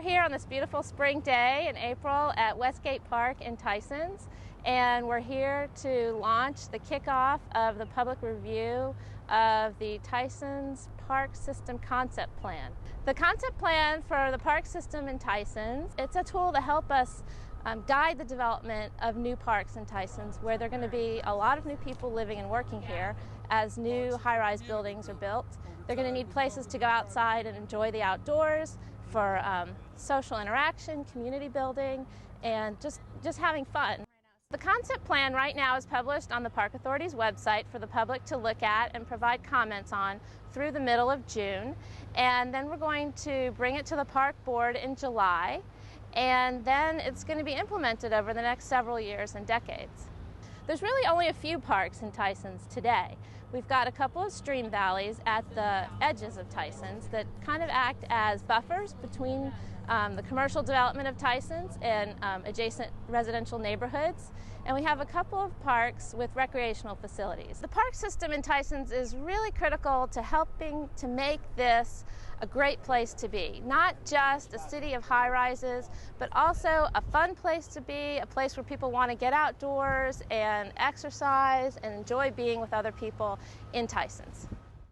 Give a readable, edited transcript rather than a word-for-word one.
We're here on this beautiful spring day in April at Westgate Park in Tysons, and we're here to launch the kickoff of the public review of the Tysons Park System Concept Plan. The concept plan for the park system in Tysons, it's a tool to help us guide the development of new parks in Tysons, where there are going to be a lot of new people living and working here as new high-rise buildings are built. They're going to need places to go outside and enjoy the outdoors for social interaction, community building, and just having fun. The concept plan right now is published on the Park Authority's website for the public to look at and provide comments on through the middle of June. And then we're going to bring it to the Park Board in July, and then it's going to be implemented over the next several years and decades. There's really only a few parks in Tysons today. We've got a couple of stream valleys at the edges of Tysons that kind of act as buffers between the commercial development of Tysons and adjacent residential neighborhoods. And we have a couple of parks with recreational facilities. The park system in Tysons is really critical to helping to make this a great place to be. Not just a city of high-rises, but also a fun place to be, a place where people want to get outdoors and exercise and enjoy being with other people in Tysons.